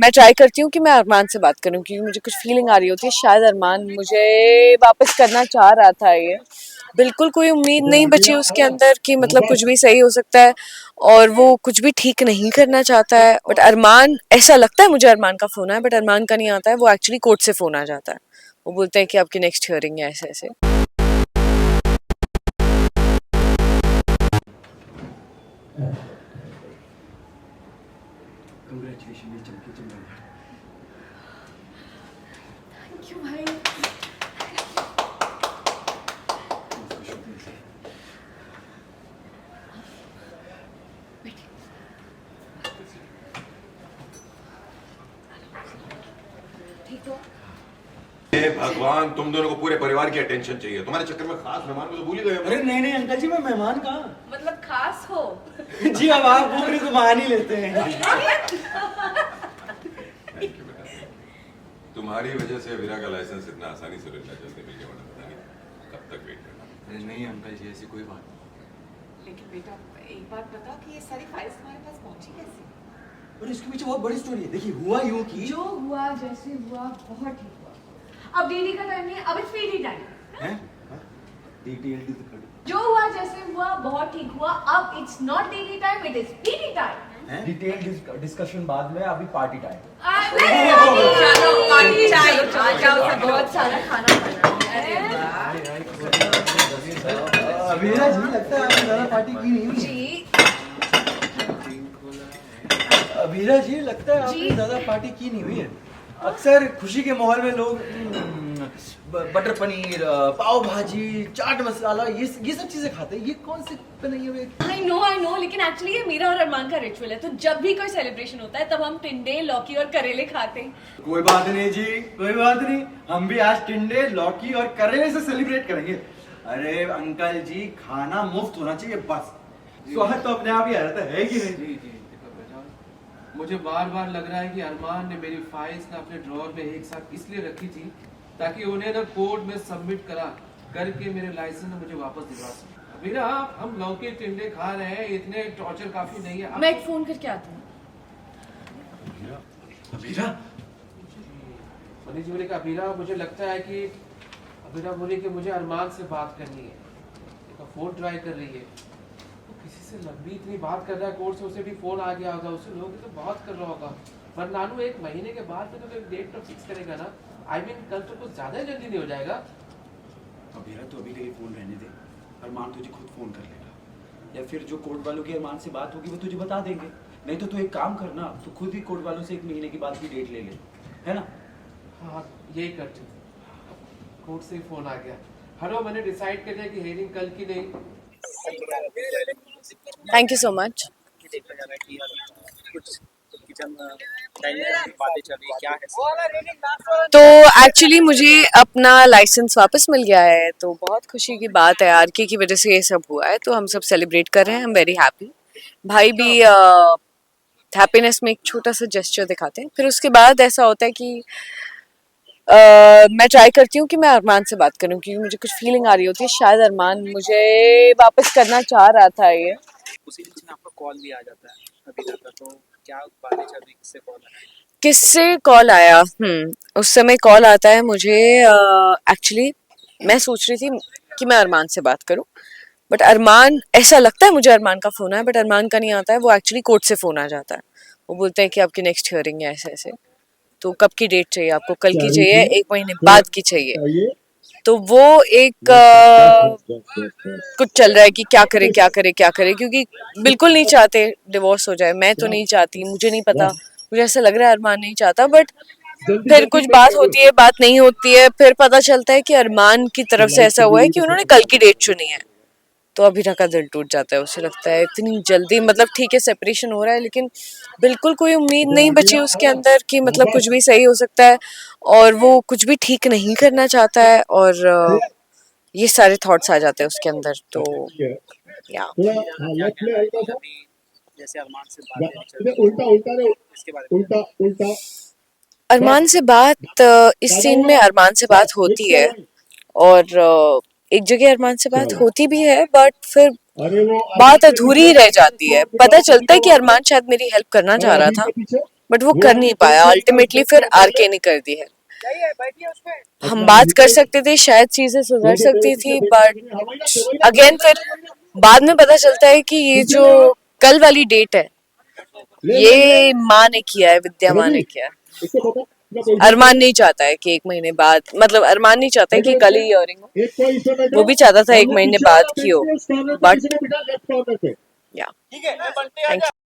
मैं ट्राई करती हूँ कि मैं अरमान से बात करूँ क्योंकि मुझे कुछ फीलिंग आ रही होती है, शायद अरमान मुझे वापस करना चाह रहा था। ये बिल्कुल कोई उम्मीद नहीं बची उसके अंदर कि मतलब कुछ भी सही हो सकता है और वो कुछ भी ठीक नहीं करना चाहता है। बट अरमान, ऐसा लगता है मुझे अरमान का फ़ोन आया, बट अरमान का नहीं आता है, वो एक्चुअली कोर्ट से फ़ोन आ जाता है। वो बोलते हैं कि आपकी नेक्स्ट हियरिंग है, ऐसे ऐसे। कंग्रेचुलेशन, ये चमके तुम लोग। थैंक यू भाई। ठीक हो? हे भगवान, तुम दोनों को पूरे परिवार की अटेंशन चाहिए। तुम्हारे चक्कर में खास मेहमान को तो भूल ही गए। अरे नहीं नहीं अंकल जी, मैं मेहमान कहाँ। मतलब खास हो? जी अब आप बोल रहे तो मान ही लेते हैं। तुम्हारी वजह से वीरा का लाइसेंस इतना आसानी से मिल जल्दी मिल गया, वरना पता नहीं कब तक वेट करना। अरे नहीं अंकल जी, ऐसी कोई बात नहीं। लेकिन बेटा एक बात बता कि ये सारी फाइल्स तुम्हारे पास पहुंची कैसे? और इसके पीछे बहुत बड़ी स्टोरी है। देखिए हुआ यूं कि जो हुआ जैसे हुआ बहुत ठीक हुआ। अब डीडी का टाइम नहीं है, अब इट्स पीडी टाइम। हैं डिटेल टू द कट। जो हुआ जैसे हुआ बहुत ठीक हुआ, अब it's not DD time, it is PD time. Detail discussion बाद में, अभी पार्टी टाइम। चलो पार्टी टाइम, आ जाओ सब। बहुत सारा खाना खाना है। अरे अमीरा जी, लगता है आपने ज़्यादा पार्टी की नहीं हुई। जी अमीरा जी, लगता है आपने ज़्यादा पार्टी की नहीं हुई है। अक्सर खुशी के माहौल में लोग बटर पनीर, पाव भाजी, चाट मसाला, ये सब चीजें खाते हैं। ये कौन से बनाई हुई? आई नो, लेकिन एक्चुअली ये मेरा और अरमान का रिचुअल है। तो जब भी कोई सेलिब्रेशन होता है तब हम टिंडे, लौकी और करेले खाते हैं। कोई बात नहीं जी, कोई बात नहीं। हम भी आज टिंडे, लौकी और करेले से सेलिब्रेट करेंगे। अरे अंकल जी, खाना मुफ्त होना चाहिए बस। स्वाद तो अपने आप ही आ जाता है कि नहीं? जी जी, देखो बेटा, मुझे बार बार लग रहा है कि अरमान ने मेरी फाइल्स ना अपने ड्रॉर में एक साथ इसलिए रखी थी ताकि उन्हें ना कोर्ट में सबमिट करा करके मेरे लाइसेंस ना मुझे वापस दिलवा सके। मेरा हम लौकी टिंडे खा रहे हैं, इतने टॉर्चर काफी नहीं है। मैं एक फोन करके आती हूँ। अमीरा, मनीष जी बोले कि अबीरा, मुझे लगता है कि अबीरा बोली कि मुझे अरमान से बात करनी है। देखो फोन ट्राई कर रही है, तो किसी से लंबी इतनी बात कर रहा है कोर्ट से, उसे भी फोन आ गया होगा, उससे लोग तो बहुत कर रहा होगा। पर नानू, एक महीने के बाद में तो एक डेट तो फिक्स करेगा ना। आई मीन कल तो कुछ ज्यादा जल्दी नहीं हो जाएगा? अबीरा, तो अभी के लिए फोन रहने दे। अरमान तुझे खुद फोन कर लेगा, या फिर जो कोर्ट वालों की अरमान से बात होगी वो तुझे बता देंगे। नहीं तो तू एक काम करना, तू खुद ही कोर्ट वालों से 1 महीने की बाद की डेट ले ले, है ना? हाँ यही करती हूँ। कोर्ट से ही फोन आ गया। हेलो, मैंने डिसाइड कर लिया कि हेयरिंग कल की नहीं। Thank you so much. तो एक्चुअली मुझे अपना लाइसेंस वापस मिल गया है, तो बहुत खुशी की बात है। आरके की वजह से ये सब हुआ है, तो हम सब सेलिब्रेट कर रहे हैं। I am very happy. भाई भी हैप्पीनेस में एक छोटा सा जेस्चर दिखाते हैं। फिर उसके बाद ऐसा होता है कि मैं ट्राई करती हूँ कि मैं अरमान से बात करूँ क्योंकि मुझे कुछ फीलिंग आ रही होती है, शायद अरमान मुझे वापस करना चाह रहा था। ये उसी बीच में आपका कॉल भी आ जाता है अभी तक का, तो क्या बातें चल रही, किससे कॉल आया? किससे कॉल आया? उस समय कॉल आता है मुझे। एक्चुअली मैं सोच रही थी कि मैं अरमान से बात करूं, बट अरमान, ऐसा लगता है मुझे अरमान का फ़ोन आया, बट अरमान का नहीं आता है, वो एक्चुअली कोर्ट से फ़ोन आ जाता है। वो बोलते हैं कि आपकी नेक्स्ट हियरिंग है, ऐसे ऐसे। तो कब की डेट चाहिए आपको? कल की चाहिए, 1 महीने बाद की चाहिए? तो वो एक कुछ चल रहा है कि क्या करे क्या करे क्या करे, क्योंकि बिल्कुल नहीं चाहते डिवोर्स हो जाए। मैं तो नहीं चाहती, मुझे नहीं पता, मुझे ऐसा लग रहा है अरमान नहीं चाहता। बट फिर कुछ बात होती है, बात नहीं होती है, फिर पता चलता है कि अरमान की तरफ से ऐसा हुआ है कि उन्होंने कल की डेट चुनी है। तो अभीरा का दिल टूट जाता है। उसे लगता है इतनी जल्दी, मतलब ठीक है सेपरेशन हो रहा है, लेकिन बिल्कुल कोई उम्मीद नहीं बची उसके अंदर कि मतलब कुछ भी सही हो सकता है और वो कुछ भी ठीक नहीं करना चाहता है। और ये सारे थॉट्स आ जाते हैं उसके अंदर। तो या अभी जैसे अरमान से बातें चल रही हैं, इसके बारे में अरमान से बात, इस सीन में अरमान से बात होती है और एक जगह अरमान से बात होती भी है, बट फिर बात अधूरी रह जाती है। पता चलता है कि अरमान शायद मेरी हेल्प करना चाह रहा था, बट वो कर नहीं पाया अल्टीमेटली, फिर आरके ने कर दी है। हम बात कर सकते थे, शायद चीजें सुधर सकती थी, बट अगेन फिर बाद में पता चलता है कि ये जो कल वाली डेट है ये माँ ने किया है, विद्या माँ ने किया है। अरमान नहीं चाहता है कि 1 महीने बाद, मतलब अरमान नहीं चाहता है कि कल ही इयरिंग हो, वो भी चाहता था 1 महीने बाद की हो, बट या थैंक यू।